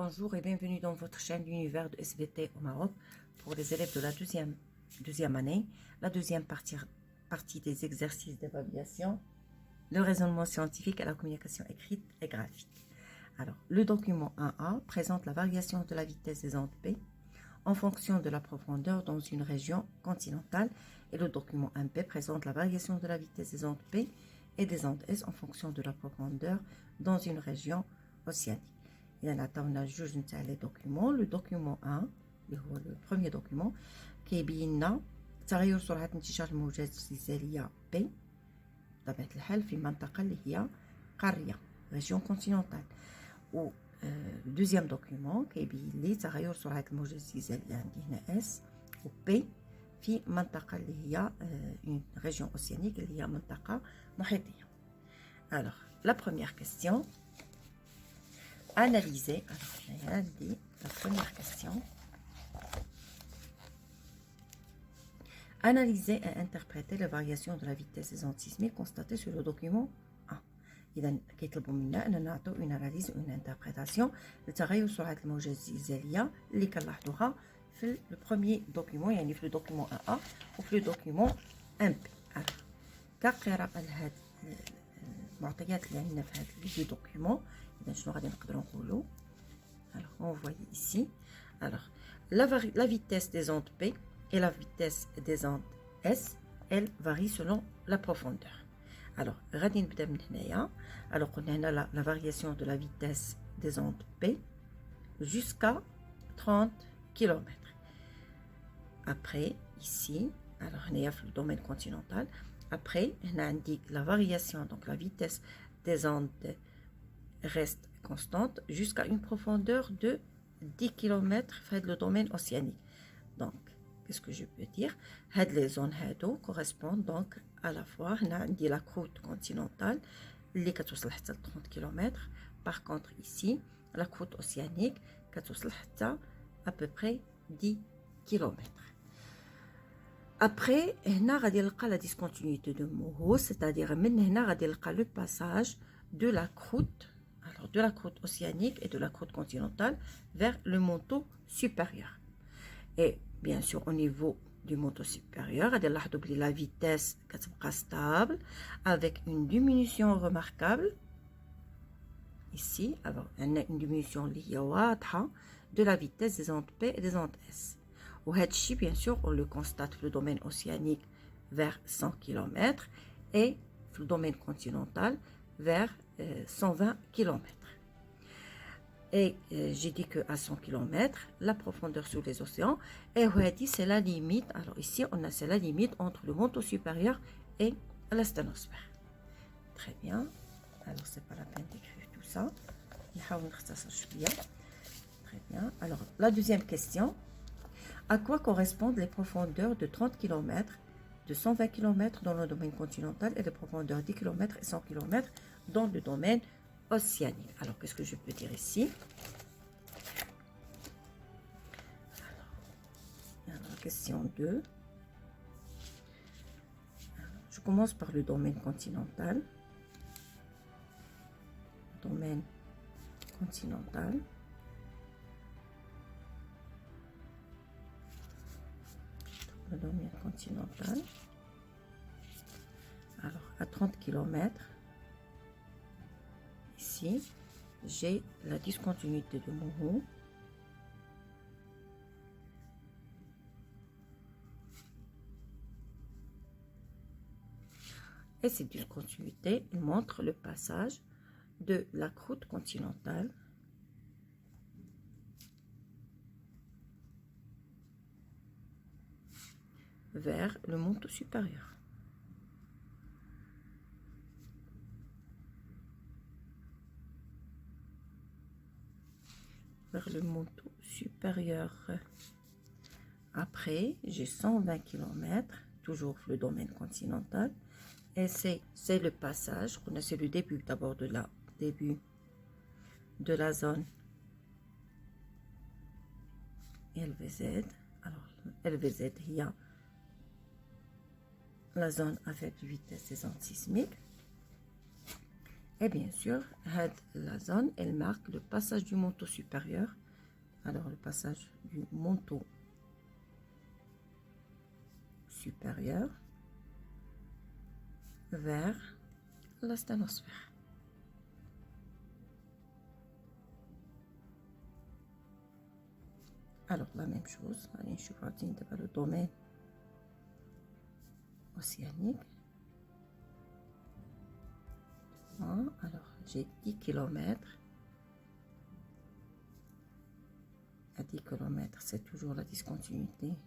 Bonjour et bienvenue dans votre chaîne d'univers de SVT au Maroc pour les élèves de la deuxième année, la deuxième partie des exercices d'évaluation, le raisonnement scientifique et la communication écrite et graphique. Alors, le document 1A présente la variation de la vitesse des ondes P en fonction de la profondeur dans une région continentale et le document 1B présente la variation de la vitesse des ondes P et des ondes S en fonction de la profondeur dans une région océanique. إذا عطاونا جوج نتاع لي دوكيومون. لو دوكيومون 1 اللي هو لو بروميير دوكيومون كيبين لنا تغير سرعة انتشار الموجات الزلزالية بي بطبيعة الحال في منطقة اللي هي قارية ريجيون كونتينونتال، و دوزيام دوكيومون كيبين لي تغير سرعة الموجات الزلزالية عندي هنا اس و بي في منطقة اللي هي اون ريجيون اوسيانيك اللي هي منطقة محيطية. Alors la première question, analyser. Alors, la première question. Analyser et interpréter les variations de la vitesse des ondes sismiques constatées sur le document 1. إذا كيطلبوا منا أن نعطوا une analyse ou une interprétation لتغير سرعة الموجات الزلزالية اللي كنلاحظوها في البروميير دوكيومون، يعني في الدوكيومون 1A وفي الدوكيومون 1B. كقراءة لهاد المعطيات اللي عندنا في هاد لي دوكيومون، إذا شنو غادي نقدروا نقولوا؟ Alors, on voit ici. Alors, la vitesse des ondes P et la vitesse des ondes S, elles varient selon la profondeur. Alors, غادي نبدا من هنايا. Alors, on a la variation de la vitesse des ondes P jusqu'à 30 km. Après, ici, alors on est dans le domaine continental. Après, on indique la variation, donc la vitesse des ondes reste constante jusqu'à une profondeur de 10 km fait le domaine océanique. Donc, qu'est-ce que je peux dire? Les zones correspondent donc à la fois à la croûte continentale, qui توصل حتى 30 km. Par contre, ici, la croûte océanique qui توصل حتى à peu près 10 km. Après, on a la discontinuité de Moho, c'est-à-dire le passage de la croûte, alors de la croûte océanique et de la croûte continentale vers le manteau supérieur. Et bien sûr, au niveau du manteau supérieur, la vitesse est stable avec une diminution remarquable. Ici, alors, on a une diminution liée de la vitesse des ondes P et des ondes S. Au Hatchi, bien sûr, on le constate dans le domaine océanique vers 100 km et dans le domaine continental vers 120 km. Et j'ai dit qu'à 100 km, la profondeur sous les océans, et c'est la limite. Alors ici, on a c'est la limite entre le manteau supérieur et la sténosphère. Très bien. Alors, c'est pas la peine d'écrire tout ça. Très bien. Alors, la deuxième question. À quoi correspondent les profondeurs de 30 km, de 120 km dans le domaine continental et les profondeurs 10 km et 100 km dans le domaine océanique? Alors, qu'est-ce que je peux dire ici? Alors, question 2. Je commence par le domaine continental. Domaine continental. Le domaine continental. Alors, à 30 km, ici, j'ai la discontinuité de Moho. Et cette discontinuité montre le passage de la croûte continentale vers le manteau supérieur. Vers le manteau supérieur. Après, j'ai 120 km, toujours le domaine continental. Et c'est le passage, c'est le début d'abord de la zone LVZ. Alors, LVZ, il y a la zone avec vitesse des ondes sismiques. Et bien sûr, la zone, elle marque le passage du manteau supérieur. Alors, le passage du manteau supérieur vers la sténosphère. Alors, la même chose, je vais le domaine océanique. Alors, j'ai 10 km. À 10 km, c'est toujours la discontinuité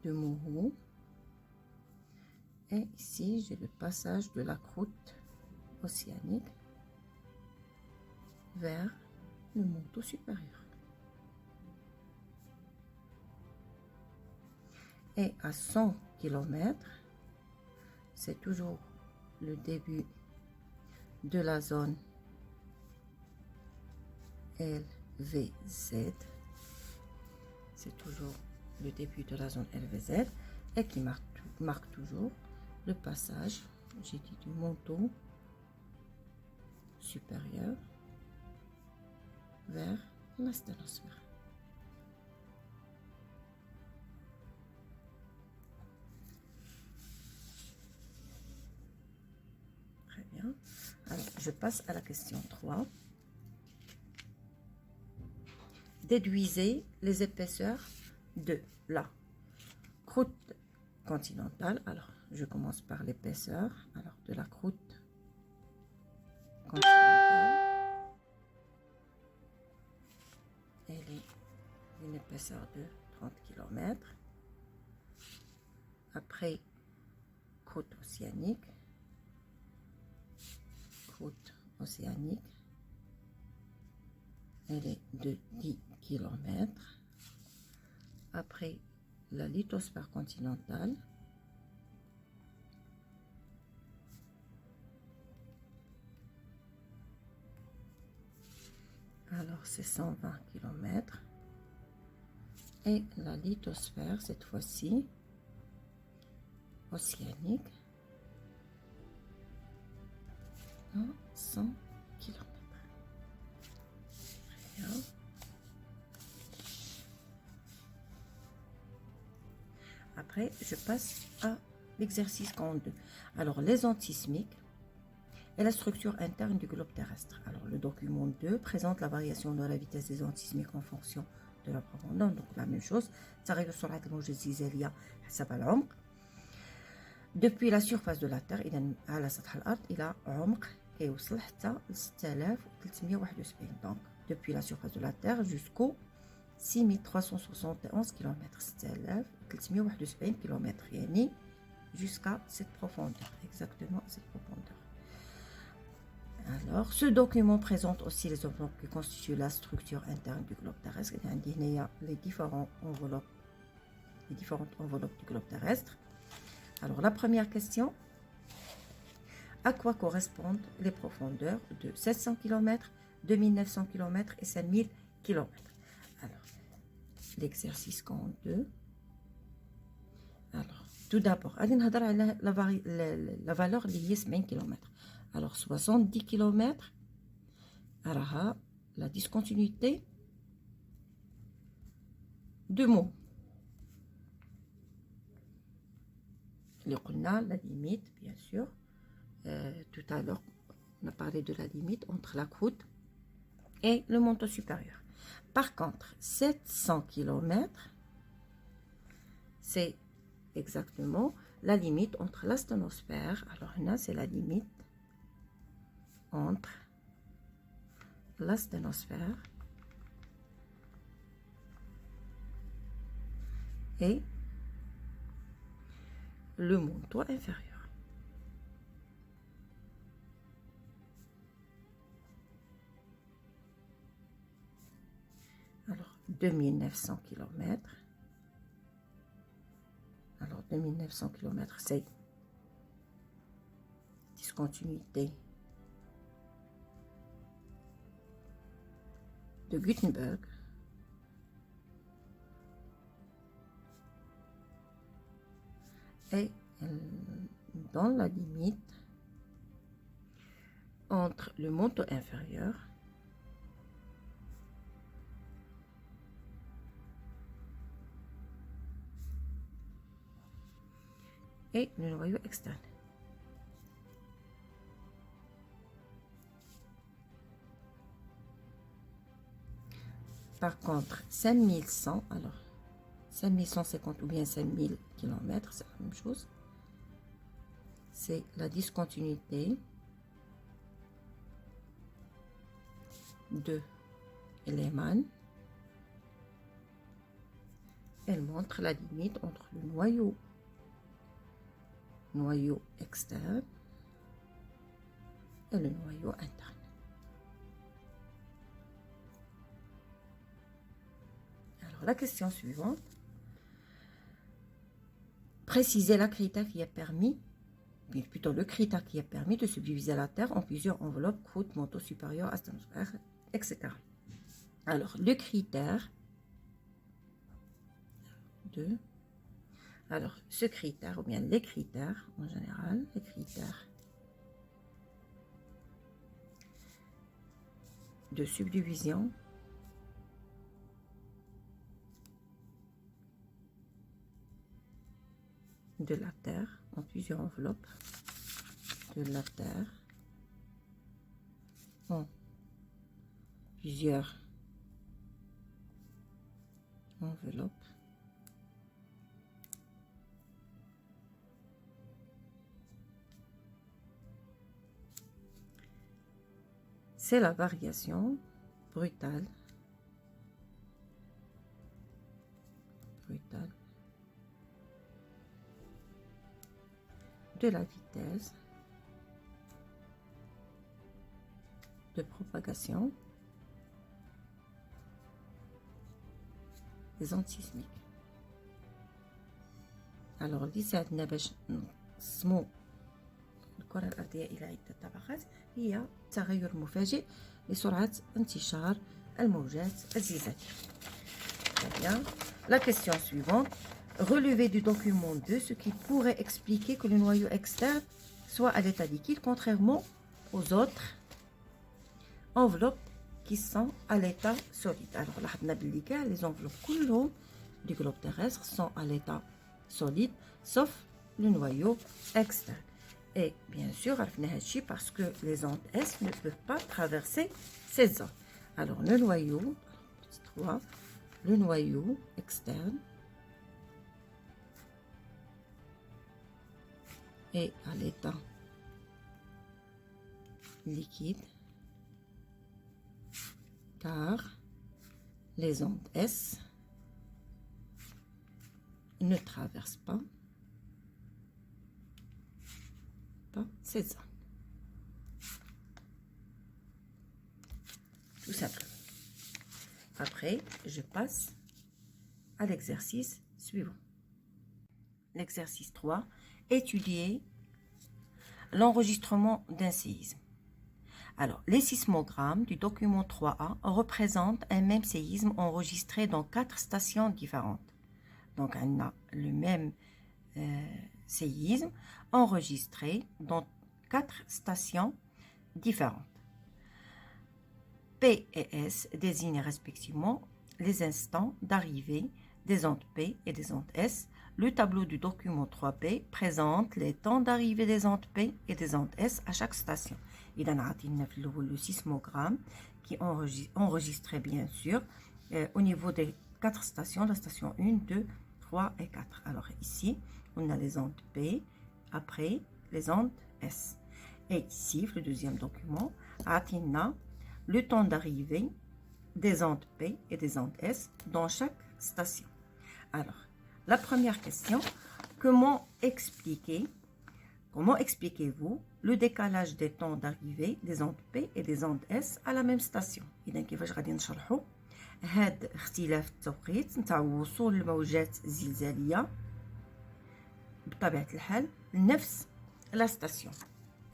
de Mourou. Et ici, j'ai le passage de la croûte océanique vers le manteau supérieur. Et à 100 km, c'est toujours le début de la zone LVZ. C'est toujours le début de la zone LVZ et qui marque toujours le passage, j'ai dit, du manteau supérieur vers la sténosphère. Très bien. Alors, je passe à la question 3. Déduisez les épaisseurs de la croûte continentale. Alors, je commence par l'épaisseur. Alors, de la croûte continentale. Elle est une épaisseur de 30 km. Après, croûte océanique. Croûte océanique. Elle est de 10 km. Après, la lithosphère continentale. Alors, c'est 120 km. Et la lithosphère, cette fois-ci, océanique, à 100 km. Très bien. Après, je passe à l'exercice 42. Alors, les ondes sismiques et la structure interne du globe terrestre. Alors, le document 2 présente la variation de la vitesse des ondes sismiques en fonction de la profondeur. Donc, la même chose. Depuis la surface de la Terre, il a donc, depuis la surface de la Terre jusqu'au 6371 km, 6371 km, jusqu'à cette profondeur, exactement cette profondeur. Alors, ce document présente aussi les enveloppes qui constituent la structure interne du globe terrestre. Il y a les différentes enveloppes du globe terrestre. Alors, la première question, à quoi correspondent les profondeurs de 700 km, 2900 km et 5000 km? Alors, l'exercice 42. Alors, tout d'abord, la valeur liée 70 km. Alors, 70 km, la discontinuité de mots. La limite, bien sûr. Tout à l'heure, on a parlé de la limite entre la croûte et le manteau supérieur. Par contre, 700 km, c'est exactement la limite entre la sténosphère. Alors là, c'est la limite entre la sténosphère et le manteau inférieur. Alors, 2900 km. Alors, 2900 km, c'est discontinuité de Gutenberg. Et dans la limite entre le manteau inférieur et le noyau externe. Par contre, 5100, alors 5150 ou bien 5000 km, c'est la même chose. C'est la discontinuité de Lehmann. Elle montre la limite entre le noyau externe et le noyau interne. Alors, la question suivante. Préciser le critère qui a permis de subdiviser la Terre en plusieurs enveloppes, croûte, manteau supérieur, atmosphère, etc. Alors, le critère de... Alors, ce critère, ou bien les critères, en général, les critères de subdivision de la Terre en plusieurs enveloppes, de la Terre en plusieurs enveloppes c'est la variation brutale de la vitesse de propagation des ondes sismiques. Alors اللي عندنا باش نقسموا الكرة الأرضية إلى عدة طبقات هي التغير المفاجئ لسرعة انتشار الموجات الزلزالية. La question suivante. Relever du document 2 ce qui pourrait expliquer que le noyau externe soit à l'état liquide, contrairement aux autres enveloppes qui sont à l'état solide. Alors, les enveloppes كلهم du globe terrestre sont à l'état solide, sauf le noyau externe. Et bien sûr, parce que les ondes S ne peuvent pas traverser ces zones. Alors, le noyau, petit 3, le noyau externe est à l'état liquide car les ondes S ne traversent pas ces zones. Tout simplement. Après, je passe à l'exercice suivant. L'exercice 3. Étudier l'enregistrement d'un séisme. Alors, les sismogrammes du document 3A représentent un même séisme enregistré dans 4 stations différentes. Donc, on a le même séisme enregistré dans 4 stations différentes. P et S désignent respectivement les instants d'arrivée des ondes P et des ondes S. Le tableau du document 3P présente les temps d'arrivée des ondes P et des ondes S à chaque station. Il en a le sismogramme qui enregistrait bien sûr au niveau des 4 stations, la station 1, 2, 3 et 4. Alors ici, on a les ondes P, après les ondes S. Et ici, le deuxième document, a le temps d'arrivée des ondes P et des ondes S dans chaque station. Alors, la première question, comment expliquez-vous le décalage des temps d'arrivée des ondes P et des ondes S à la même station؟ إذا كيفاش غادي نشرحوا هاد اختلاف التوقيت نتاع وصول الموجات الزلزالية بطبيعة الحال لنفس لا ستاسيون؟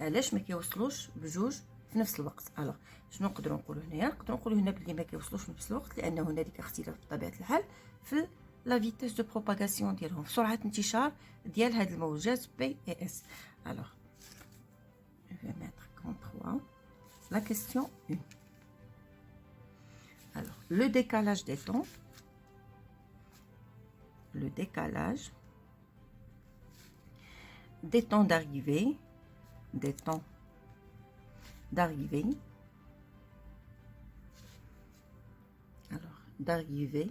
علاش ما كيوصلوش بجوج في نفس الوقت؟ الوغ شنو نقدروا نقولوا هنايا؟ نقدروا نقولوا هنا بلي ما كيوصلوش في نفس الوقت لأن هنالك اختلاف بطبيعة الحال في la vitesse de propagation ديالهم سرعة انتشار ديال هاد الموجات P et S. Alors, je vais mettre comme 3 la question 1. Alors, le décalage des temps, des temps d'arrivée, alors d'arrivée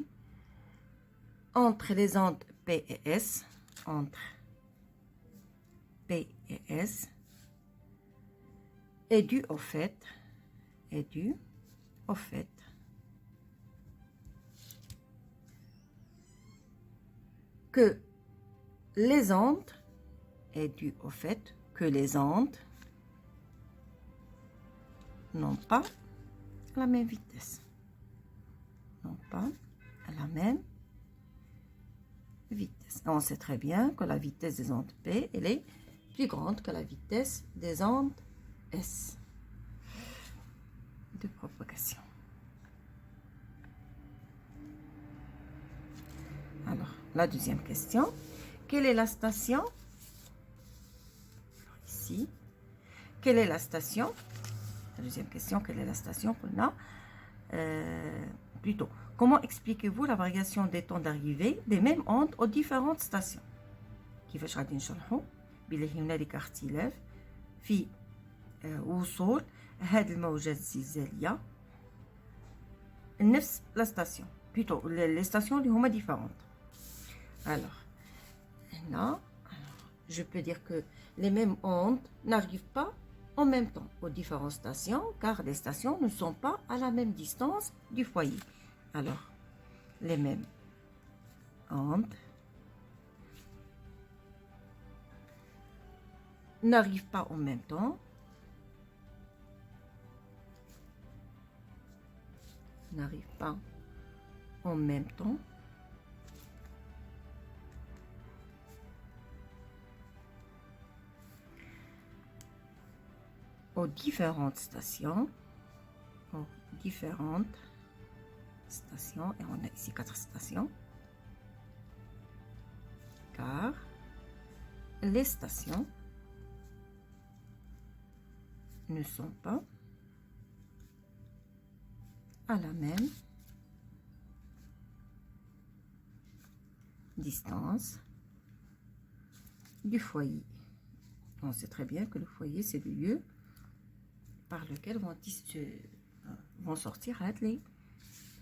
entre les ondes P et S, est dû au fait, que les ondes n'ont pas la même vitesse. On sait très bien que la vitesse des ondes P, elle est plus grande que la vitesse des ondes S de propagation. Alors, la deuxième question. Quelle est la station? Ici. Quelle est la station? La deuxième question, quelle est la station? Plutôt, comment expliquez-vous la variation des temps d'arrivée des mêmes ondes aux différentes stations? كيفاش غادي نشرحوا بلي هنالك اختلاف في وصول هذه الموجات الزلزاليه نفس لا ستاسيون plutôt les stations اللي هما différentes. Alors هنا je peux dire que les mêmes ondes n'arrivent pas en même temps aux différentes stations car les stations ne sont pas à la même distance du foyer. Alors, les mêmes ondes n'arrivent pas en même temps. Aux différentes stations, et on a ici 4 stations, car les stations ne sont pas à la même distance du foyer. On sait très bien que le foyer, c'est le lieu par lequel vont sortir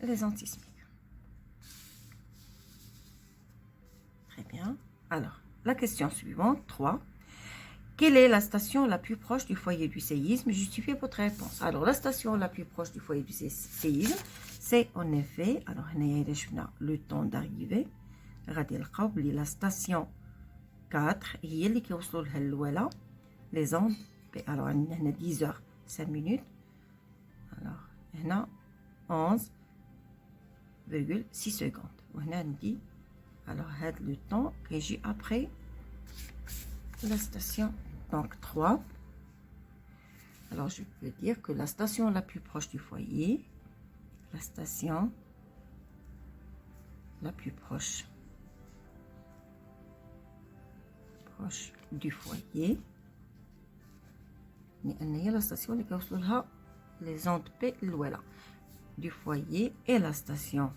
les antismiques. Très bien. Alors, la question suivante, 3. Quelle est la station la plus proche du foyer du séisme? Justifiez votre réponse. Alors, la station la plus proche du foyer du séisme, c'est en effet, alors, le temps d'arrivée. La station 4, هي qui وصلوا لها الأولى les ondes. Alors, on a 10 heures 5 minutes. Alors, on a 11,6 secondes. On a dit, alors, le temps que j'ai après la station. Donc, 3. Alors, je peux dire que la station la plus proche du foyer, la station la plus proche du foyer, la station les ondes P du foyer et la station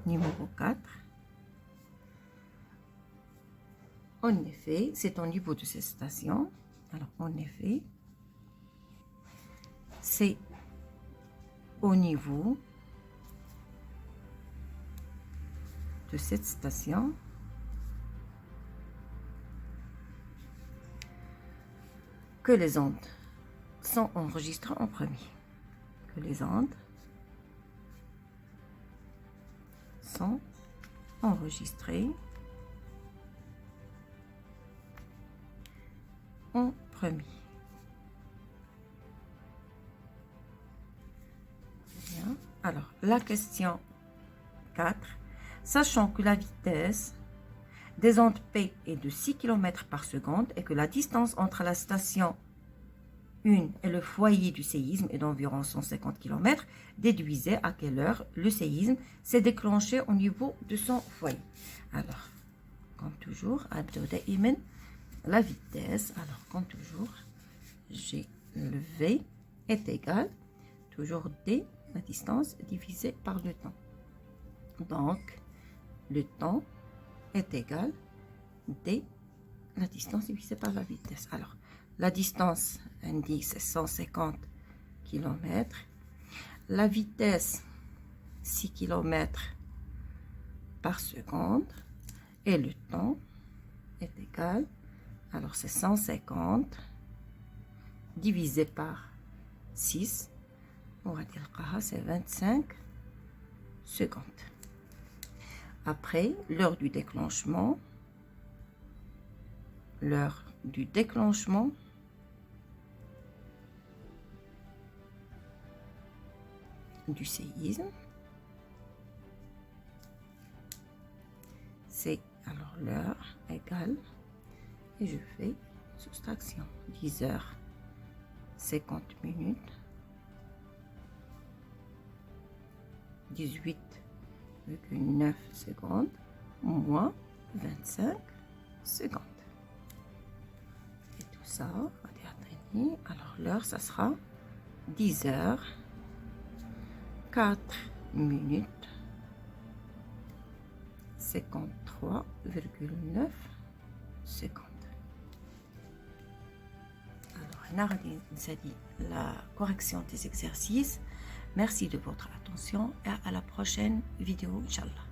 numéro 4. En effet, c'est au niveau de cette station. Alors, en effet, c'est au niveau de cette station que les ondes sont enregistrées en premier. Que les ondes sont enregistrées en premier. Bien. Alors, la question 4. Sachant que la vitesse des ondes P est de 6 km par seconde et que la distance entre la station 1 et le foyer du séisme est d'environ 150 km, déduisez à quelle heure le séisme s'est déclenché au niveau de son foyer. Alors, comme toujours, la vitesse, alors comme toujours, j'ai le V est égal, toujours D, la distance, divisé par le temps. Donc, le temps est égal D, la distance divisée par la vitesse. Alors, la distance indique c'est 150 km. La vitesse, 6 km par seconde. Et le temps est égal, alors c'est 150 divisé par 6. On va dire que c'est 25 secondes. Après, l'heure du déclenchement du séisme, c'est alors l'heure égale, et je fais soustraction, 10 heures 50 minutes, 18,9 secondes, moins 25 secondes. Et tout ça, alors l'heure, ça sera 10 heures 4 minutes 53,9 secondes. Alors, la correction des exercices. Merci de votre attention et à la prochaine vidéo, Inch'Allah.